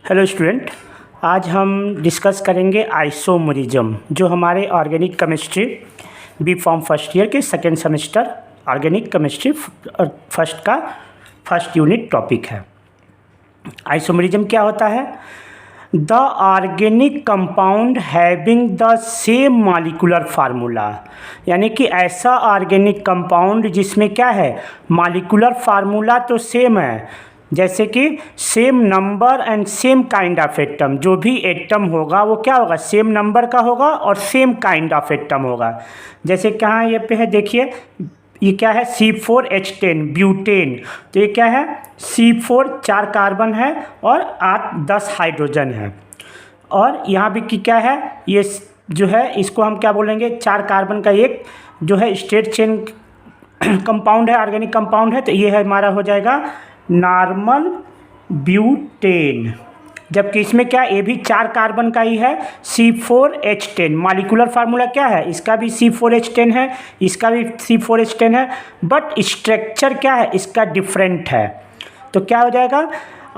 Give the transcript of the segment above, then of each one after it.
Hello student, आज हम discuss करेंगे आइसोमरिज्म, जो हमारे organic chemistry B pharm first year के second semester organic chemistry first का फर्स्ट यूनिट टॉपिक है। आइसोमरिज्म क्या होता है? The organic compound having the same molecular formula, यानी कि ऐसा ऑर्गेनिक कंपाउंड जिसमें क्या है, मॉलिक्यूलर फार्मूला तो सेम है, जैसे कि same number and same kind of atom. जो भी एटम होगा वो क्या होगा, सेम नंबर का होगा और सेम काइंड ऑफ एटम होगा। जैसे कहाँ ये पे है, देखिए ये क्या है, C4H10 ब्यूटेन। तो ये क्या है, C4 4 कार्बन है और 8-10 हाइड्रोजन है। और यहाँ भी कि क्या है, ये जो है इसको हम क्या बोलेंगे, 4 कार्बन का एक जो है स्ट्रेट चेन कंपाउंड है, ऑर्गेनिक कंपाउंड है। तो ये है हमारा हो जाएगा नॉर्मल ब्यूटेन। जबकि इसमें क्या, ये भी 4 कार्बन का ही है, C4H10। मॉलिक्यूलर फार्मूला क्या है, इसका भी C4H10 है, इसका भी C4H10 है, बट स्ट्रक्चर क्या है, इसका डिफरेंट है। तो क्या हो जाएगा,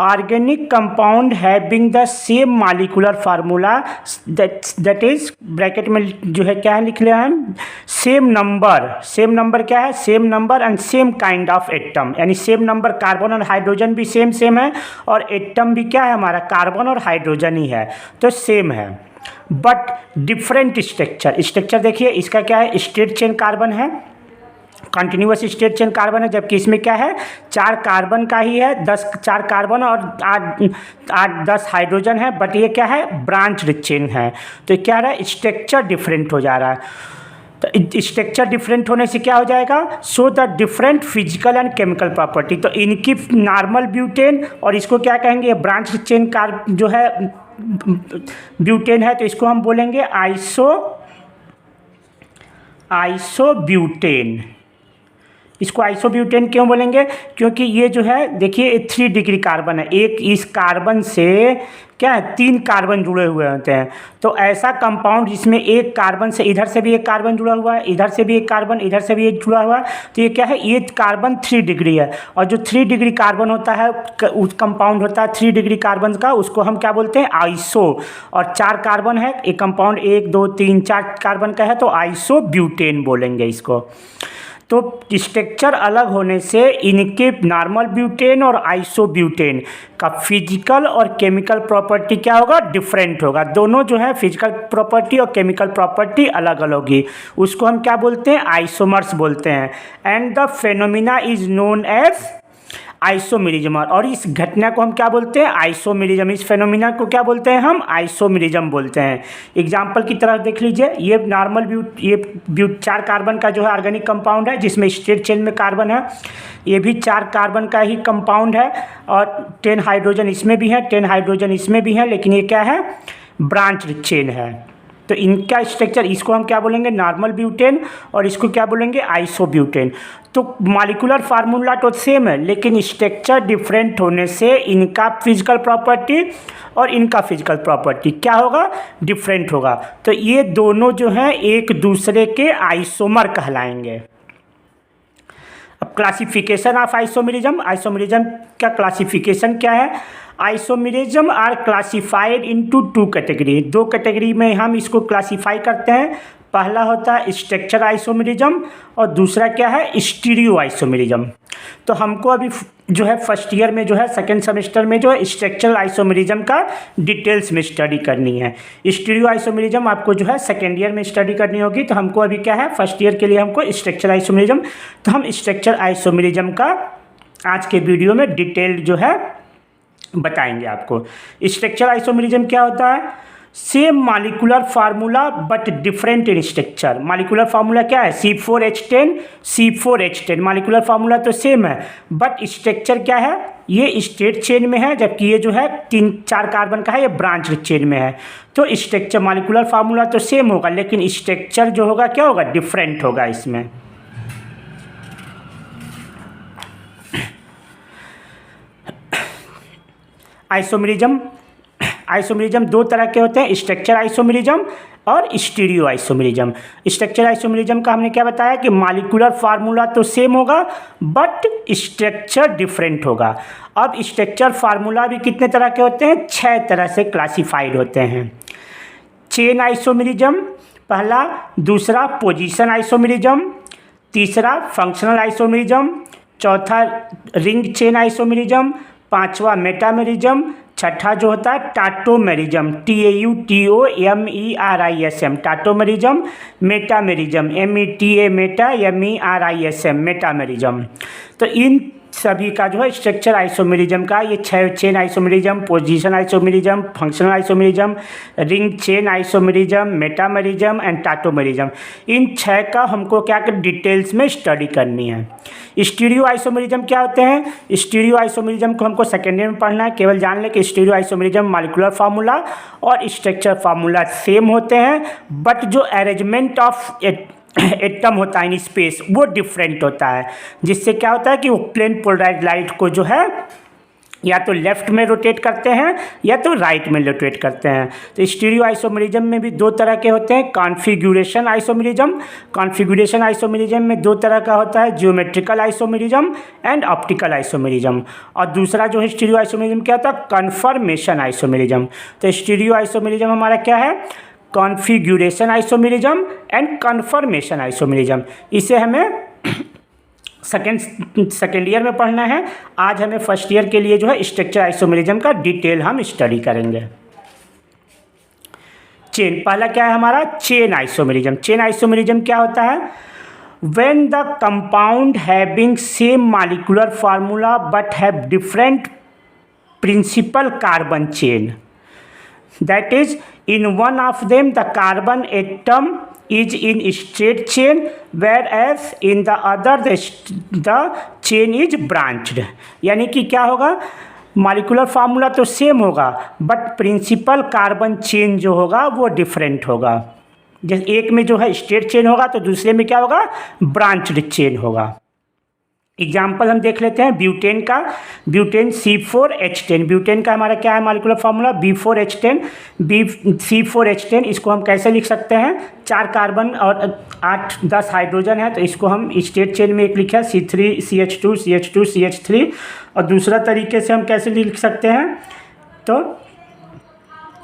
organic compound having the same molecular formula, that is bracket में जो है क्या है लिख लिया है, सेम नंबर क्या है, same number and same kind of atom. यानी सेम नंबर, कार्बन और हाइड्रोजन भी सेम है और एटम भी क्या है हमारा, कार्बन और हाइड्रोजन ही है, तो सेम है। बट डिफरेंट स्ट्रक्चर देखिए, इसका क्या है, स्ट्रेट चेन कार्बन है, कंटिन्यूअस स्ट्रेट चेन कार्बन है। जबकि इसमें क्या है, 4 कार्बन का ही है, 4 कार्बन और 8-10 हाइड्रोजन है, बट ये क्या है, ब्रांच चेन है। तो क्या रहा है, स्ट्रक्चर डिफरेंट हो जा रहा है। तो स्ट्रक्चर डिफरेंट होने से क्या हो जाएगा, so the different physical and chemical property. तो इनकी नॉर्मल ब्यूटेन और इसको क्या कहेंगे, ब्रांच चेन जो है ब्यूटेन है, तो इसको हम बोलेंगे आइसोब्यूटेन। इसको आइसोब्यूटेन क्यों बोलेंगे, क्योंकि ये जो है देखिए 3 डिग्री कार्बन है, एक इस कार्बन से क्या है 3 कार्बन जुड़े हुए होते हैं। तो ऐसा कंपाउंड जिसमें एक कार्बन से इधर से भी एक कार्बन जुड़ा हुआ है, इधर से भी एक कार्बन, इधर से भी एक जुड़ा हुआ है, तो ये क्या है, ये कार्बन 3 डिग्री है। और जो 3 डिग्री कार्बन होता है, उस कंपाउंड होता है 3 डिग्री कार्बन का, उसको हम क्या बोलते हैं, आइसो। और 4 कार्बन है, एक कंपाउंड 1 2 3 4 कार्बन का है, तो आइसोब्यूटेन बोलेंगे इसको। तो स्ट्रक्चर अलग होने से इनके नॉर्मल ब्यूटेन और आइसोब्यूटेन का फिजिकल और केमिकल प्रॉपर्टी क्या होगा, डिफरेंट होगा। दोनों जो है फिजिकल प्रॉपर्टी और केमिकल प्रॉपर्टी अलग अलग होगी। उसको हम क्या बोलते हैं, आइसोमर्स बोलते हैं। And the phenomena is known as isomerism. और इस घटना को हम क्या बोलते हैं, आइसोमेरिज्म। इस फेनोमिना को क्या बोलते हैं हम, आइसोमेरिज्म बोलते हैं। एग्जाम्पल की तरफ देख लीजिए, ये नॉर्मल 4 कार्बन का जो है ऑर्गेनिक कंपाउंड है, जिसमें स्ट्रेट चेन में कार्बन है। ये भी 4 कार्बन का ही कंपाउंड है और 10 हाइड्रोजन इसमें भी है, 10 हाइड्रोजन इसमें भी है, लेकिन ये क्या है, ब्रांच चेन है। तो इनका स्ट्रक्चर, इसको हम क्या बोलेंगे, नॉर्मल ब्यूटेन, और इसको क्या बोलेंगे, आइसोब्यूटेन। तो मॉलिक्यूलर फार्मूला तो सेम है, लेकिन स्ट्रक्चर डिफरेंट होने से इनका फिजिकल प्रॉपर्टी और इनका फिजिकल प्रॉपर्टी क्या होगा, डिफरेंट होगा। तो ये दोनों जो हैं एक दूसरे के आइसोमर कहलाएंगे। अब क्लासिफिकेशन ऑफ आइसोमेरिज्म का क्लासिफिकेशन क्या है, isomerism are classified into 2 category. 2 category में हम इसको क्लासीफाई करते हैं। पहला होता है स्ट्रक्चर आइसोमेरिज्म और दूसरा क्या है, स्टीरियो आइसोमेरिज्म। तो हमको अभी जो है फर्स्ट ईयर में जो है सेकेंड सेमेस्टर में जो है स्ट्रक्चरल आइसोमेरिज्म का डिटेल्स में स्टडी करनी है। स्टीरियो आइसोमेरिज्म आपको जो है सेकेंड ईयर में स्टडी करनी होगी। तो हमको अभी क्या है, फर्स्ट ईयर के लिए हमको स्ट्रक्चर आइसोमेरिज्म, तो हम स्ट्रक्चर आइसोमेरिज्म का आज के वीडियो में डिटेल जो है बताएंगे आपको। स्ट्रक्चर आइसोमेरिज्म क्या होता है, same molecular formula but different in structure. Molecular formula क्या है, C4H10 मॉलिक्यूलर फार्मूला तो सेम है, बट स्ट्रक्चर क्या है, ये स्ट्रेट चेन में है, जबकि ये जो है 3-4 कार्बन का है, ये ब्रांच चेन में है। तो स्ट्रक्चर मॉलिक्यूलर फार्मूला तो सेम होगा, लेकिन स्ट्रक्चर जो होगा क्या होगा, डिफरेंट होगा इसमें। आइसोमेरिज्म 2 तरह के होते हैं, स्ट्रक्चर आइसोमेरिज्म और स्टीरियो आइसोमेरिज्म। स्ट्रक्चर आइसोमेरिज्म का हमने क्या बताया कि मॉलिक्यूलर फार्मूला तो सेम होगा, बट बट स्ट्रक्चर डिफरेंट होगा। अब स्ट्रक्चर फार्मूला भी कितने तरह के होते हैं, 6 तरह से क्लासिफाइड होते हैं। चेन आइसोमेरिज्म पहला, दूसरा पोजीशन आइसोमेरिज्म, तीसरा फंक्शनल आइसोमेरिज्म, चौथा रिंग चेन आइसोमेरिज्म, पांचवा मेटामेरिज्म, छठा जो होता है tautomerism, TAUTOMERISM tautomerism, metamerism META meta MERISM metamerism. तो इन सभी का जो है स्ट्रक्चर आइसोमेरिज्म का ये 6 chain isomerism, position isomerism, functional isomerism, ring chain isomerism, metamerism and tautomerism, इन 6 का हमको क्या कर डिटेल्स में स्टडी करनी है। स्टीरियो आइसोमेरिज्म क्या होते हैं, स्टीरियो आइसोमेरिज्म को हमको सेकेंड ईयर में पढ़ना है। केवल जान लें कि स्टीरियो आइसोमेरिज्म मॉलिक्यूलर फार्मूला और स्ट्रक्चर फार्मूला सेम होते हैं, बट जो अरेंजमेंट ऑफ एटम होता है इन स्पेस वो डिफरेंट होता है, जिससे क्या होता है कि वो प्लेन पोलराइज्ड लाइट को जो है या तो लेफ्ट में रोटेट करते हैं या तो राइट में रोटेट करते हैं। तो स्टीरियो आइसोमेरिज्म में भी 2 तरह के होते हैं, कॉन्फ़िगरेशन आइसोमेरिज्म। कॉन्फ़िगरेशन आइसोमेरिज्म में 2 तरह का होता है, geometrical isomerism and optical isomerism. और दूसरा जो है स्टीरियो आइसोमेरिज्म क्या होता है, कन्फर्मेशन आइसोमेरिज्म। तो स्टीरियो आइसोमेरिज्म हमारा क्या है, configuration isomerism and conformation isomerism. इसे हमें सेकेंड ईयर में पढ़ना है। आज हमें फर्स्ट ईयर के लिए जो है स्ट्रक्चर आइसोमेरिज्म का डिटेल हम स्टडी करेंगे। चेन पहला क्या है हमारा, चेन आइसोमेरिज्म। चेन आइसोमेरिज्म क्या होता है, when the compound having same molecular formula but have different principal carbon chain, that is in one of them the carbon atom is in straight chain whereas in the other the chain is branched। यानी कि क्या होगा, molecular formula तो same होगा but principal carbon chain जो होगा वो different होगा। जैसे एक में जो है स्ट्रेट चेन होगा तो दूसरे में क्या होगा, ब्रांच्ड चेन होगा। एग्जाम्पल हम देख लेते हैं ब्यूटेन का, ब्यूटेन C4H10। ब्यूटेन का हमारा क्या है मॉलिक्यूलर फार्मूला, B4H10। C4H10 इसको हम कैसे लिख सकते हैं, 4 कार्बन और 8-10 हाइड्रोजन है, तो इसको हम स्ट्रेट चेन में एक लिखा है C3CH2 CH2 CH3। और दूसरा तरीके से हम कैसे लिख सकते हैं, तो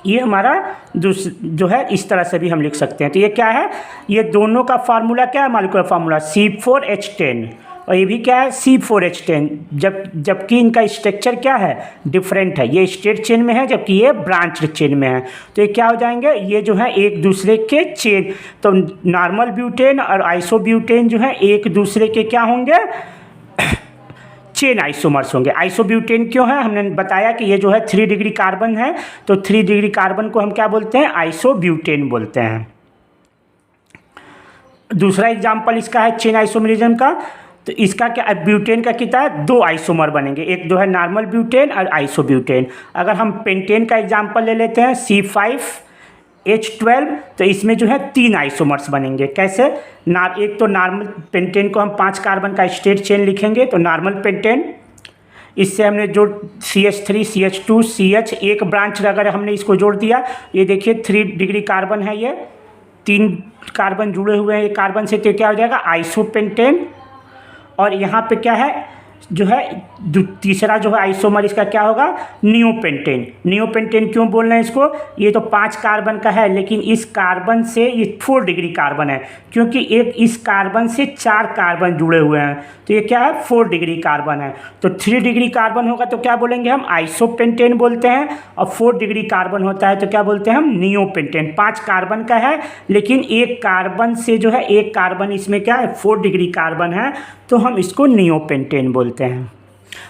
ये हमारा जो है इस तरह से भी हम लिख सकते हैं। तो ये क्या है, ये दोनों का फार्मूला क्या है, मॉलिक्यूलर फार्मूला C4H10 और ये भी क्या है C4H10, जबकि इनका स्ट्रक्चर क्या है, डिफरेंट है। ये स्ट्रेट चेन में है जबकि ये ब्रांच्ड चेन में है। तो ये क्या हो जाएंगे, ये जो है एक दूसरे के चेन, तो नॉर्मल ब्यूटेन और आइसोब्यूटेन जो है एक दूसरे के क्या होंगे, चेन आइसोमर्स होंगे। आइसोब्यूटेन क्यों है, हमने बताया कि ये जो है 3 डिग्री कार्बन है, तो 3 डिग्री कार्बन को हम क्या बोलते हैं, आइसोब्यूटेन बोलते हैं। दूसरा एग्जाम्पल इसका है चेन आइसोमेरिज्म का, तो इसका क्या, ब्यूटेन का कितना है, 2 आइसोमर बनेंगे, एक जो है नॉर्मल ब्यूटेन और आइसोब्यूटेन। अगर हम पेंटेन का एग्जांपल ले लेते हैं C5H12, तो इसमें जो है 3 आइसोमर्स बनेंगे। कैसे, एक तो नॉर्मल पेंटेन को हम 5 कार्बन का स्ट्रेट चेन लिखेंगे, तो नॉर्मल पेंटेन, इससे हमने जो CH3 CH2 CH एक ब्रांच अगर हमने इसको जोड़ दिया, ये देखिए 3 डिग्री कार्बन है, ये 3 कार्बन जुड़े हुए हैं ये कार्बन से, तो क्या हो जाएगा आइसोपेंटेन। और यहाँ पे क्या है, जो है तीसरा जो है आइसोमर इसका क्या होगा, नियोपेंटेन। नियोपेंटेन क्यों बोल रहे हैं इसको, ये तो 5 कार्बन का है, लेकिन इस कार्बन से ये 4 डिग्री कार्बन है, क्योंकि एक इस कार्बन से 4 कार्बन जुड़े हुए हैं, तो ये क्या है 4 डिग्री कार्बन है। तो 3 डिग्री कार्बन होगा तो क्या बोलेंगे हम, आइसोपेंटेन बोलते हैं, और 4 डिग्री कार्बन होता है तो क्या बोलते हैं हम, नियोपेंटेन। 5 कार्बन का है, लेकिन एक कार्बन से जो है एक कार्बन इसमें क्या है 4 डिग्री कार्बन है, तो हम इसको नियोपेंटेन बोलते हैं।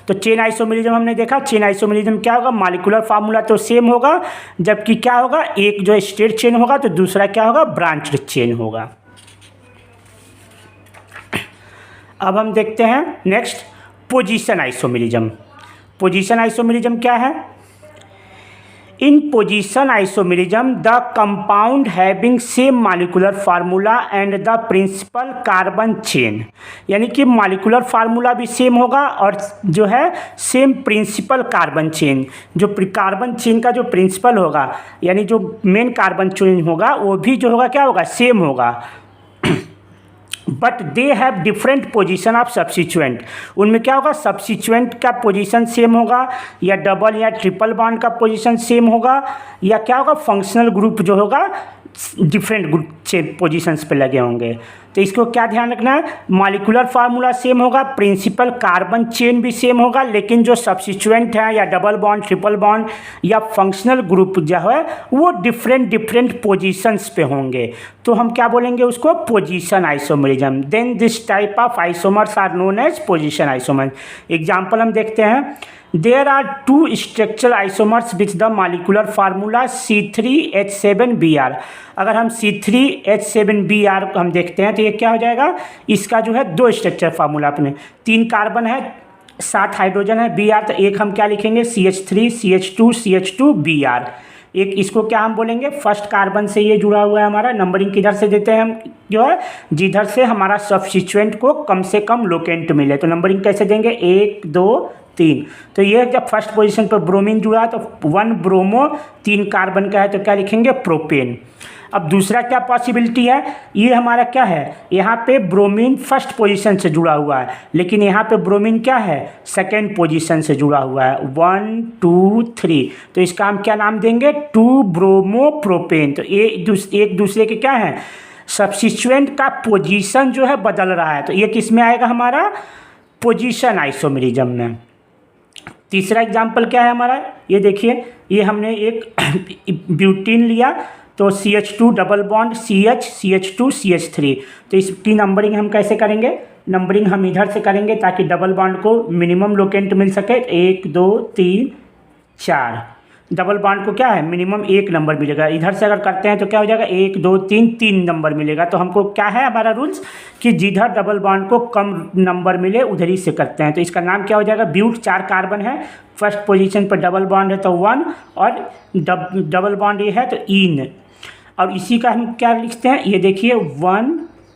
तो चेन आइसोमेरिज्म हमने देखा, चेन आइसोमेरिज्म क्या होगा, मॉलिक्यूलर फार्मूला तो सेम होगा, जबकि क्या होगा, एक जो स्ट्रेट चेन होगा तो दूसरा क्या होगा, ब्रांच्ड चेन होगा। अब हम देखते हैं next position isomerism. Position isomerism क्या है, in position isomerism the compound having same molecular formula and the principal carbon chain, यानी कि मॉलिक्यूलर फार्मूला भी सेम होगा और जो है सेम प्रिंसिपल कार्बन चेन, जो कार्बन चेन का जो प्रिंसिपल होगा यानी जो मेन कार्बन चेन होगा वो भी जो होगा क्या होगा, सेम होगा। But they have different position of substituent. उनमें क्या होगा, सब्सिचुएंट का पोजीशन सेम होगा, या डबल या ट्रिपल बॉन्ड का पोजीशन सेम होगा, या क्या होगा, फंक्शनल ग्रुप जो होगा डिफरेंट ग्रुप पोजीशंस पे लगे होंगे। तो इसको क्या ध्यान रखना है, मॉलिक्यूलर फार्मूला सेम होगा, प्रिंसिपल कार्बन चेन भी सेम होगा, लेकिन जो सब्सिचुएंट है या डबल बॉन्ड, ट्रिपल बॉन्ड या फंक्शनल ग्रुप जो है वो डिफरेंट पोजीशंस पे होंगे। तो हम क्या बोलेंगे उसको, position isomerism. Then this type of isomers are known as position isomer. Example हम देखते हैं, there are two structural isomers with the molecular formula C3H7Br। अगर हम C3H7Br हम देखते हैं तो ये क्या हो जाएगा, इसका जो है दो स्ट्रक्चर फार्मूला, अपने 3 कार्बन है, 7 हाइड्रोजन है Br, तो एक हम क्या लिखेंगे CH3 CH2 CH2 Br। एक इसको क्या हम बोलेंगे, फर्स्ट कार्बन से ये जुड़ा हुआ है हमारा, नंबरिंग किधर से देते हैं हम, जो है जिधर से हमारा सब्सिचुएंट को कम से कम लोकेंट मिले। तो नंबरिंग कैसे देंगे, 1 2 3। तो ये जब फर्स्ट पोजीशन पर ब्रोमीन जुड़ा है तो 1 ब्रोमो, 3 कार्बन का है तो क्या लिखेंगे, प्रोपेन। अब दूसरा क्या पॉसिबिलिटी है, ये हमारा क्या है, यहाँ पे ब्रोमीन फर्स्ट पोजीशन से जुड़ा हुआ है, लेकिन यहाँ पे ब्रोमीन क्या है, सेकेंड पोजीशन से जुड़ा हुआ है, 1 2 3। तो इसका हम क्या नाम देंगे, 2 ब्रोमो प्रोपेन। तो ये एक दूसरे के क्या है, सब्सिचुएंट का पोजीशन जो है बदल रहा है, तो ये किस में आएगा, हमारा पोजीशन आइसोमरिज्म में। तीसरा एग्जाम्पल क्या है हमारा, ये देखिए, ये हमने एक ब्यूटीन लिया, तो CH2 double bond CH CH2 CH3। तो इसकी नंबरिंग हम कैसे करेंगे, नंबरिंग हम इधर से करेंगे ताकि डबल बॉन्ड को मिनिमम लोकेंट मिल सके। 1 2 3 4, डबल बॉन्ड को क्या है, मिनिमम 1 नंबर मिलेगा। इधर से अगर करते हैं तो क्या हो जाएगा, 1 2 3 3 नंबर मिलेगा। तो हमको क्या है हमारा रूल्स, कि जिधर डबल बॉन्ड को कम नंबर मिले उधर ही से करते हैं। तो इसका नाम क्या हो जाएगा, ब्यूट। 4 कार्बन है, फर्स्ट पोजीशन पर डबल बॉन्ड है तो 1, और डबल बॉन्ड ये है तो इन। और इसी का हम क्या लिखते हैं, ये देखिए 1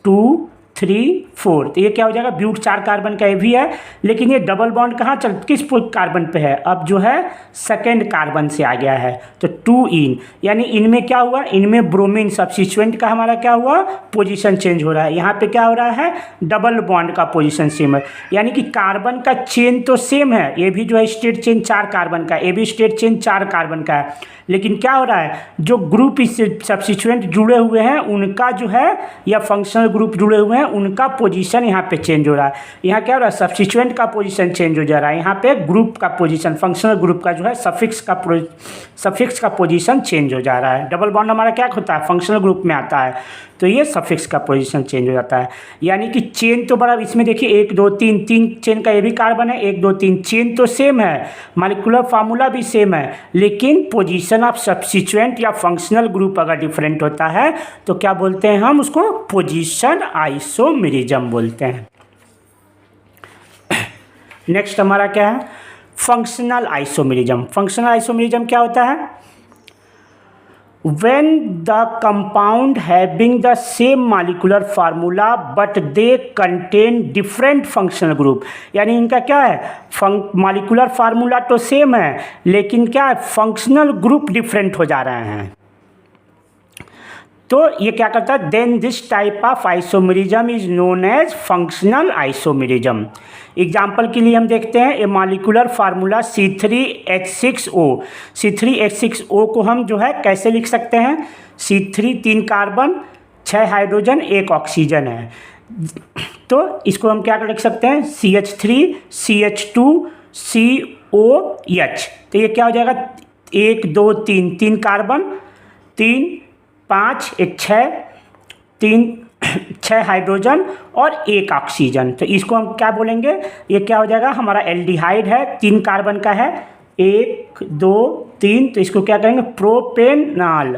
2 3 4। तो ये क्या हो जाएगा, ब्यूट 4 कार्बन का ये भी है, लेकिन ये डबल बॉन्ड कहाँ किस कार्बन पे है, अब जो है सेकेंड कार्बन से आ गया है, तो 2 इन। यानी इनमें क्या हुआ, इनमें ब्रोमीन सब्सिचुएंट का हमारा क्या हुआ, पोजीशन चेंज हो रहा है। यहाँ पे क्या हो रहा है, डबल बॉन्ड का पोजीशन सेम है, यानी कि कार्बन का चेन तो सेम है, ये भी जो है स्टेट चेन 4 कार्बन का, ये भी स्टेट चेन 4 कार्बन का है, लेकिन क्या हो रहा है, जो ग्रुप इससे सब्सिचुएंट जुड़े हुए हैं उनका जो है, या फंक्शनल ग्रुप जुड़े हुए हैं उनका पोजीशन यहाँ पे चेंज हो रहा है। यहाँ क्या हो रहा है, सब्सिचुएंट का पोजीशन चेंज हो जा रहा है, यहाँ पे ग्रुप का पोजीशन, फंक्शनल ग्रुप का जो है सफिक्स का पोजीशन चेंज हो जा रहा है। डबल बॉन्ड हमारा क्या होता है, फंक्शनल ग्रुप में आता है, तो ये सफिक्स का पोजीशन चेंज हो जाता है। यानी कि चेन तो बड़ा, इसमें देखिए 1 2 3 3 चेन का ये भी कार्बन है, 1 2 3 चेन तो सेम है, मॉलिक्यूलर फार्मूला भी सेम है, लेकिन पोजीशन ऑफ सब्सिचुएंट या फंक्शनल ग्रुप अगर डिफरेंट होता है तो क्या बोलते हैं हम उसको, पोजीशन आइसोमेरिज्म बोलते हैं। नेक्स्ट हमारा क्या है, फंक्शनल आइसोमेरिज्म। फंक्शनल आइसोमेरिज्म क्या होता है, when the compound having the same molecular formula but they contain different functional group। यानी इनका क्या है, मॉलिक्यूलर फार्मूला तो सेम है, लेकिन क्या है, फंक्शनल ग्रुप डिफरेंट हो जा रहे हैं। तो ये क्या करता है, then this type of isomerism is known as functional isomerism. Example के लिए हम देखते हैं, ए मॉलिक्यूलर फार्मूला C3H6O। C3H6O को हम जो है कैसे लिख सकते हैं, C3 3 कार्बन 6 हाइड्रोजन 1 ऑक्सीजन है, तो इसको हम क्या लिख सकते हैं, CH3 CH2 COH। तो ये क्या हो जाएगा, 1 2 3 3 कार्बन, 3 5 1 6 हाइड्रोजन और 1 ऑक्सीजन। तो इसको हम क्या बोलेंगे, ये क्या हो जाएगा, हमारा एल्डिहाइड है, 3 कार्बन का है, 1 2 3। तो इसको क्या करेंगे, प्रोपेनॉल।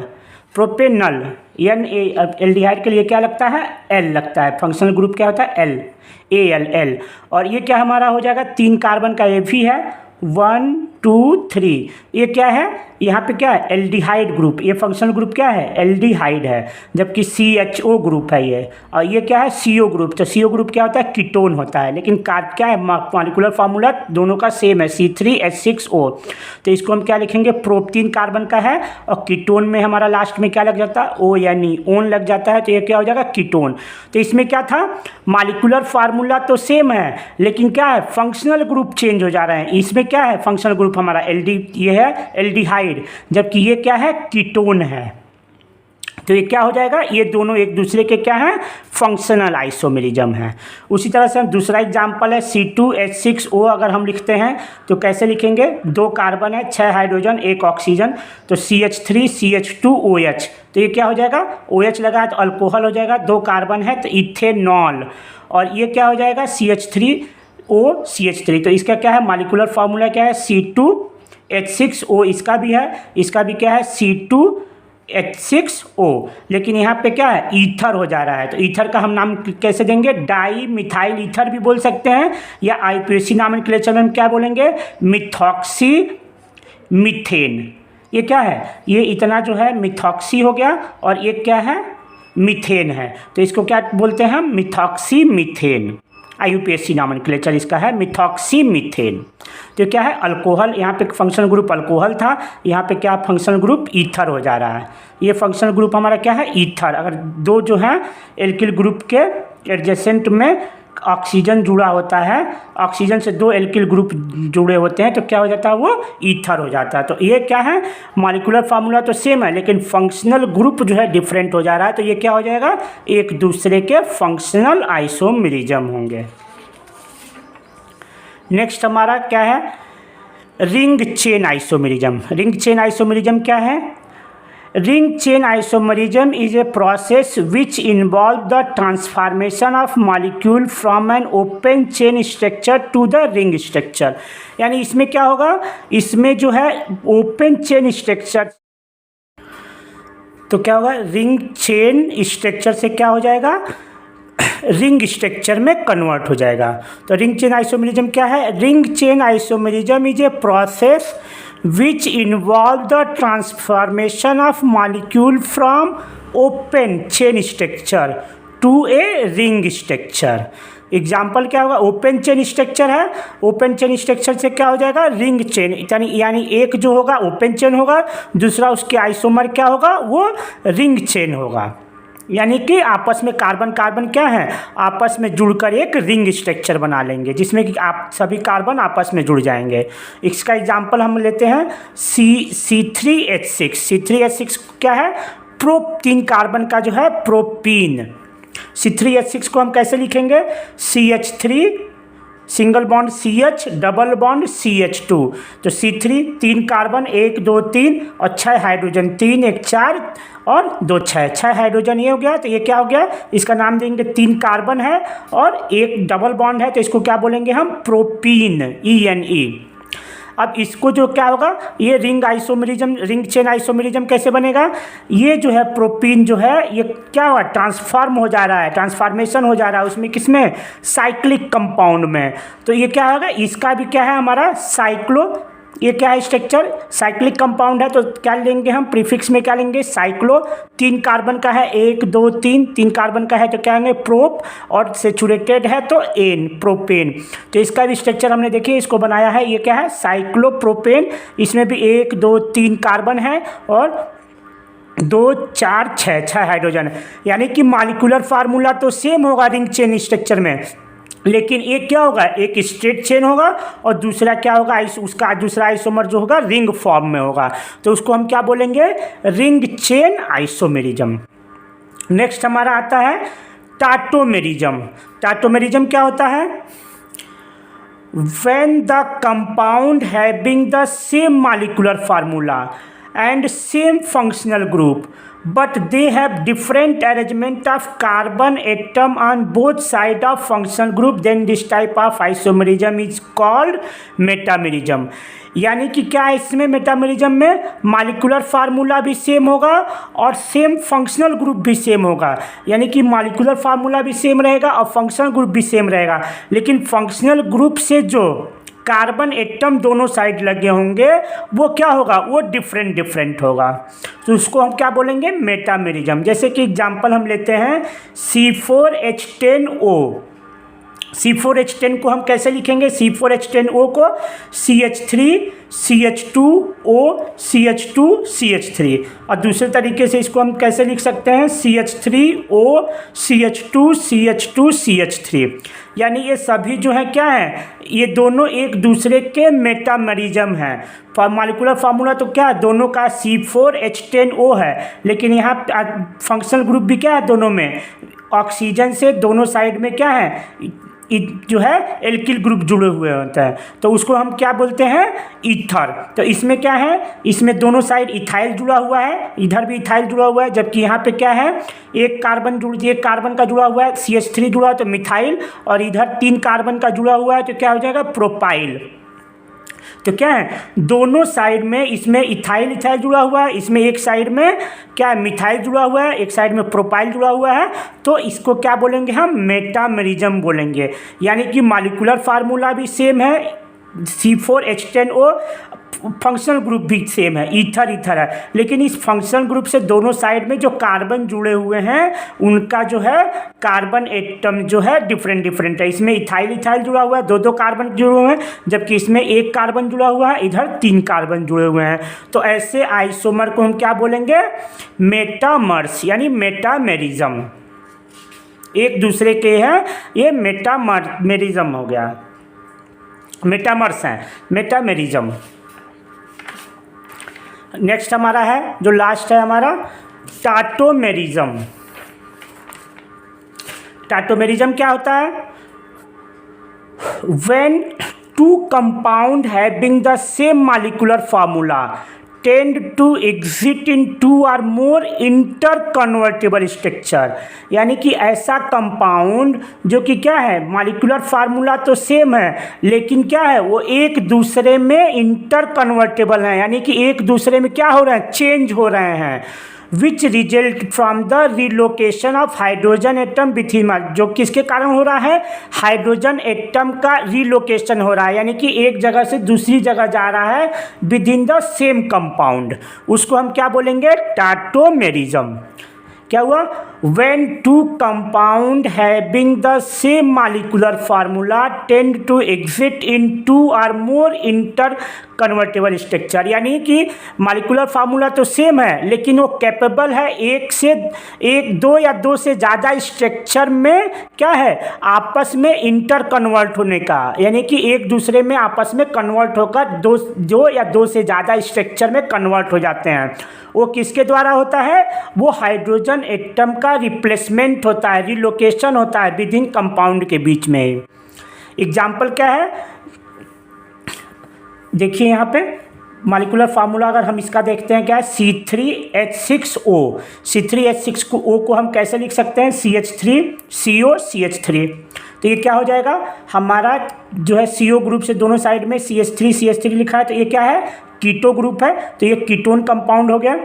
एल्डिहाइड के लिए क्या लगता है, L लगता है, फंक्शनल ग्रुप क्या होता है, L। और ये क्या हमारा हो जाएगा, 3 कार्बन का ये भी है, 1 2 3। ये क्या है, यहाँ पे क्या है, एल्डिहाइड ग्रुप। ये फंक्शनल ग्रुप क्या है, एल्डिहाइड है, जबकि CHO ग्रुप है ये। और ये क्या है, CO ग्रुप। तो CO ग्रुप क्या होता है, कीटोन होता है। लेकिन कार्ब क्या है, मॉलिक्यूलर फार्मूला दोनों का सेम है, C3H6O। तो इसको हम क्या लिखेंगे, प्रोप 3 कार्बन का है और कीटोन में हमारा लास्ट में क्या लग जाता है, O यानी ओन लग जाता है। तो ये क्या हो जाएगा, कीटोन। तो इसमें क्या था, मॉलिक्यूलर फार्मूला तो सेम है, लेकिन क्या है, फंक्शनल ग्रुप चेंज हो जा रहे हैं। इसमें क्या है, फंक्शनल ग्रुप हमारा ये है एल्डिहाइड, जबकि ये क्या है, कीटोन है। तो ये क्या हो जाएगा, ये दोनों एक दूसरे के क्या है, फंक्शनल आइसोमेरिज्म है। उसी तरह से हम दूसरा एग्जांपल है C2H6O। अगर हम लिखते हैं तो कैसे लिखेंगे, 2 कार्बन है, 6 हाइड्रोजन, 1 ऑक्सीजन, तो CH3CH2OH। तो ये क्या हो जाएगा, OH लगा है तो अल्कोहल हो जाएगा, 2 कार्बन है तो इथेनॉल। और ये क्या हो जाएगा, CH3OCH3। तो इसका क्या है, मॉलिक्यूलर फार्मूला क्या है, C2H6O। इसका भी है, इसका भी क्या है, C2H6O। लेकिन यहाँ पे क्या है, ईथर हो जा रहा है। तो ईथर का हम नाम कैसे देंगे, डाई मिथाइल ईथर भी बोल सकते हैं, या IUPAC नॉमेनक्लेचर में हम क्या बोलेंगे, मिथॉक्सी मीथेन। ये क्या है, ये इतना जो है मिथॉक्सी हो गया, और ये क्या है, मीथेन है। तो इसको क्या बोलते हैं हम, मिथॉक्सी मीथेन। IUPAC नॉमेनक्लेचर इसका है मिथॉक्सी मीथेन। तो क्या है, अल्कोहल, यहाँ पे फंक्शनल ग्रुप अल्कोहल था, यहाँ पे क्या फंक्शनल ग्रुप ईथर हो जा रहा है। ये फंक्शनल ग्रुप हमारा क्या है, ईथर। अगर 2 जो है एल्किल ग्रुप के एडजेसेंट में ऑक्सीजन जुड़ा होता है, ऑक्सीजन से 2 एल्किल ग्रुप जुड़े होते हैं, तो क्या हो जाता है, वो ईथर हो जाता है। तो ये क्या है, मॉलिक्यूलर फार्मूला तो सेम है, लेकिन फंक्शनल ग्रुप जो है डिफरेंट हो जा रहा है। तो ये क्या हो जाएगा, एक दूसरे के फंक्शनल आइसोमेरिज्म होंगे। नेक्स्ट हमारा क्या है, ring chain isomerism. Ring chain isomerism क्या है, Ring chain isomerism is a process which involves the transformation of molecule from an open chain structure to the ring structure। यानी इसमें क्या होगा, इसमें जो है ओपन चेन स्ट्रक्चर, तो क्या होगा, रिंग चेन स्ट्रक्चर से क्या हो जाएगा, रिंग स्ट्रक्चर में कन्वर्ट हो जाएगा। तो रिंग चेन आइसोमेरिज्म क्या है, ring chain isomerism is a process which involve the transformation of molecule from open chain structure to a ring structure। Example क्या होगा, ओपन चेन स्ट्रक्चर है, ओपन चेन स्ट्रक्चर से क्या हो जाएगा, रिंग चेन। यानी एक जो होगा ओपन चेन होगा, दूसरा उसके आइसोमर क्या होगा, वो रिंग चेन होगा। यानी कि आपस में कार्बन कार्बन क्या है, आपस में जुड़कर एक रिंग स्ट्रक्चर बना लेंगे, जिसमें कि आप सभी कार्बन आपस में जुड़ जाएंगे। इसका एग्जांपल हम लेते हैं C3H6। C3H6 क्या है, प्रोप 3 कार्बन का जो है प्रोपीन। C3H6 को हम कैसे लिखेंगे, CH3 single bond CH double bond CH2। तो C3 3 कार्बन 1 2 3 और 6 हाइड्रोजन, 3 1 4 और 2 6 हाइड्रोजन। ये हो गया, तो ये क्या हो गया, इसका नाम देंगे, 3 कार्बन है और 1 डबल बॉन्ड है, तो इसको क्या बोलेंगे हम, प्रोपीन, ENE। अब इसको जो क्या होगा, ये ring isomerism, ring chain isomerism कैसे बनेगा, ये जो है प्रोपीन जो है ये क्या हुआ, ट्रांसफॉर्म हो जा रहा है, ट्रांसफॉर्मेशन हो जा रहा है उसमें, किसमें, साइक्लिक कंपाउंड में। तो ये क्या होगा, इसका भी क्या है हमारा साइक्लो, ये क्या है स्ट्रक्चर, साइक्लिक कंपाउंड है। तो क्या लेंगे हम, प्रीफिक्स में क्या लेंगे, साइक्लो। 3 कार्बन का है, 1 2 3 कार्बन का है, तो क्या लेंगे, प्रोप, और सेचुरेटेड है तो एन, प्रोपेन। तो इसका भी स्ट्रक्चर हमने देखिए, इसको बनाया है, ये क्या है, साइक्लोप्रोपेन। इसमें भी 1 2 3 कार्बन है और 2 4 6 हाइड्रोजन है। यानी कि मॉलिक्यूलर फार्मूला तो सेम होगा रिंग चेन स्ट्रक्चर में, लेकिन एक क्या होगा, एक स्ट्रेट चेन होगा और दूसरा क्या होगा, उसका दूसरा आइसोमर जो होगा रिंग फॉर्म में होगा। तो उसको हम क्या बोलेंगे, रिंग चेन आइसोमेरिज्म। नेक्स्ट हमारा आता है टाटोमेरिज्म। टाटोमेरिज्म क्या होता है, when the compound having the same molecular formula and same functional group but they have different arrangement of carbon atom on both side of functional group, then this type of isomerism is called metamerism। यानी कि क्या है, इसमें metamerism में molecular formula भी same होगा और same functional group भी सेम होगा। यानी कि मॉलिक्यूलर फार्मूला भी सेम रहेगा और फंक्शनल ग्रुप भी सेम रहेगा, लेकिन फंक्शनल ग्रुप से जो कार्बन एटम दोनों साइड लगे होंगे वो क्या होगा, वो डिफरेंट डिफरेंट होगा। तो उसको हम क्या बोलेंगे, मेटामेरिज्म। जैसे कि एग्जांपल हम लेते हैं C4H10O। C4H10 को हम कैसे लिखेंगे, C4H10O को CH3CH2O CH2CH3, और दूसरे तरीके से इसको हम कैसे लिख सकते हैं, CH3O CH2CH2CH3। यानी ये सभी जो है क्या है, ये दोनों एक दूसरे के मेटामेरिज्म हैं। मॉलिक्यूलर फार्मूला तो क्या है, दोनों का C4H10O है, लेकिन यहाँ फंक्शनल ग्रुप भी क्या है, दोनों में ऑक्सीजन से दोनों साइड में क्या है, जो है एल्किल ग्रुप जुड़े हुए होते हैं, तो उसको हम क्या बोलते हैं, ईथर। तो इसमें क्या है, इसमें दोनों साइड इथाइल जुड़ा हुआ है, इधर भी इथाइल जुड़ा हुआ है, जबकि यहाँ पे क्या है, एक कार्बन का जुड़ा हुआ है, CH3 जुड़ा है तो मिथाइल, और इधर 3 कार्बन का जुड़ा हुआ है तो क्या हो जाएगा, प्रोपाइल। तो क्या है, दोनों साइड में इसमें इथाइल जुड़ा हुआ है, इसमें एक साइड में क्या है, मिथाइल जुड़ा हुआ है, एक साइड में प्रोपाइल जुड़ा हुआ है, तो इसको क्या बोलेंगे हम, मेटामेरिज्म बोलेंगे। यानी कि मॉलिक्यूलर फार्मूला भी सेम है, C4H10O, फंक्शनल ग्रुप भी सेम है, ईथर है, लेकिन इस फंक्शनल ग्रुप से दोनों साइड में जो कार्बन जुड़े हुए हैं उनका जो है कार्बन एटम जो है डिफरेंट डिफरेंट है। इसमें इथाइल जुड़ा हुआ है, 2 कार्बन जुड़े हुए हैं, जबकि इसमें 1 कार्बन जुड़ा हुआ है, इधर 3 कार्बन जुड़े हुए हैं। तो ऐसे आइसोमर को हम क्या बोलेंगे, मेटामर्स, यानी मेटामेरिज्म, एक दूसरे के हैं, ये मेटामेरिज्म हो गया, मेटामर्स हैं, मेटामेरिज्म। नेक्स्ट हमारा है, जो लास्ट है हमारा, टाटोमेरिज्म। टाटोमेरिज्म क्या होता है, when 2 compound having the same molecular formula tend to exist in 2 or more interconvertible structure। यानी कि ऐसा कंपाउंड जो कि क्या है, मॉलिक्यूलर फार्मूला तो सेम है, लेकिन क्या है, वो एक दूसरे में इंटर कन्वर्टेबल है, यानी कि एक दूसरे में क्या हो रहे हैं, चेंज हो रहे हैं, which result from the relocation of hydrogen atom within, जो किसके कारण हो रहा है, हाइड्रोजन एटम का रिलोकेशन हो रहा है, यानी कि एक जगह से दूसरी जगह जा रहा है with in the same compound, उसको हम क्या बोलेंगे, टाटोमेरिज्म। क्या हुआ, when 2 compound having the same molecular formula tend to exist in 2 or more interconvertible structure। यानी कि मॉलिक्यूलर फार्मूला तो सेम है, लेकिन वो कैपेबल है एक 2 या 2 से ज़्यादा स्ट्रक्चर में क्या है, आपस में इंटर कन्वर्ट होने का, यानी कि एक दूसरे में आपस में कन्वर्ट होकर 2 या 2 से ज़्यादा स्ट्रक्चर में कन्वर्ट हो जाते हैं। वो किसके द्वारा होता है, वो हाइड्रोजन एटम का रिप्लेसमेंट होता है, रिलोकेशन होता है विद इन कंपाउंड के बीच में। एग्जाम्पल क्या है, देखिए यहाँ पे मॉलिक्यूलर फार्मूला अगर हम इसका देखते हैं, क्या है, C3H6O। C3H6O को हम कैसे लिख सकते हैं, CH3CO CH3। तो ये क्या हो जाएगा, हमारा जो है CO ग्रुप से दोनों साइड में CH3 लिखा है, तो ये क्या है, कीटो ग्रुप है, तो ये कीटोन कंपाउंड हो गया।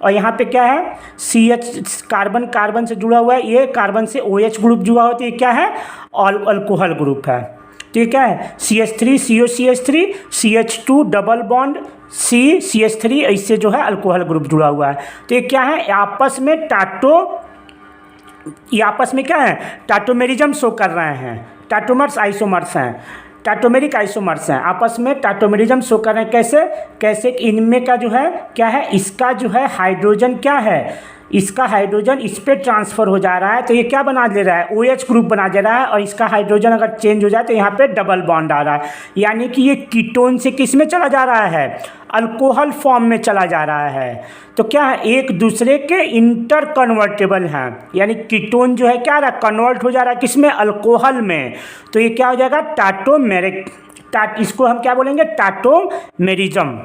और यहाँ पे क्या है, CH कार्बन से जुड़ा हुआ है, ये कार्बन से OH ग्रुप जुड़ा हुआ है, तो ये क्या है, अल्कोहल ग्रुप है। तो ये क्या है, CH3CO CH3 CH2 double bond CH3, इससे जो है अल्कोहल ग्रुप जुड़ा हुआ है। तो ये क्या है, आपस में क्या है, टाटोमेरिज्म शो कर रहे हैं, टाटोमर्स आइसोमर्स हैं, टाटोमेरिक आइसोमर्स हैं, आपस में टाटोमेरिज्म शो कर रहे हैं। कैसे इनमें का जो है क्या है, इसका जो है हाइड्रोजन क्या है, इसका हाइड्रोजन इस पे ट्रांसफ़र हो जा रहा है, तो ये क्या बना दे रहा है, OH ग्रुप बना दे रहा है, और इसका हाइड्रोजन अगर चेंज हो जाए तो यहाँ पे डबल बॉन्ड आ रहा है, यानी कि ये कीटोन से किस में चला जा रहा है, अल्कोहल फॉर्म में चला जा रहा है। तो क्या है, एक दूसरे के इंटर कन्वर्टेबल हैं, यानी कीटोन जो है क्या रहा, कन्वर्ट हो जा रहा है किस में, अल्कोहल में। तो ये क्या हो जाएगा, टाटोमेरिक, इसको हम क्या बोलेंगे, टाटोमेरिज्म।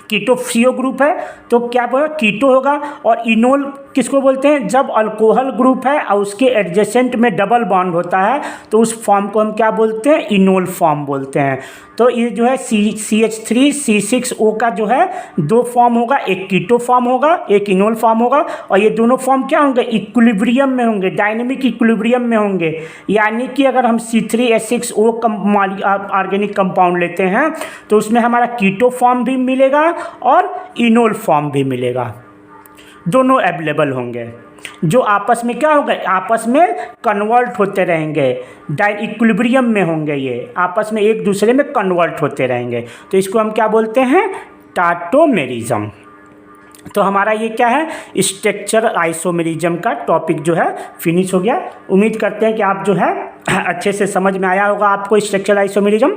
कीटो CO ग्रुप है तो क्या बोला कीटो होगा। और इनोल किसको बोलते हैं, जब अल्कोहल ग्रुप है और उसके एडजेसेंट में डबल बॉन्ड होता है तो उस फॉर्म को हम क्या बोलते हैं, इनोल फॉर्म बोलते हैं। तो ये जो है CH3C6O का जो है दो फॉर्म होगा, एक कीटो फॉर्म होगा, एक इनोल फॉर्म होगा। और ये दोनों फॉर्म क्या होंगे, इक्विलिब्रियम में होंगे, डायनेमिक इक्विलिब्रियम में होंगे। यानी कि अगर हम C3H6O ऑर्गेनिक कंपाउंड लेते हैं तो उसमें हमारा कीटो फॉर्म भी मिलेगा और इनोल फॉर्म भी मिलेगा, दोनों अवेलेबल होंगे, जो आपस में क्या होगा, आपस में कन्वर्ट होते रहेंगे, इक्विलिब्रियम में होंगे, ये आपस में एक दूसरे में कन्वर्ट होते रहेंगे। तो इसको हम क्या बोलते हैं, टाटोमेरिज्म। तो हमारा ये क्या है, स्ट्रक्चर आइसोमेरिज्म का टॉपिक जो है फिनिश हो गया। उम्मीद करते हैं कि आप जो है अच्छे से समझ में आया होगा आपको स्ट्रक्चर आइसोमेरिज्म।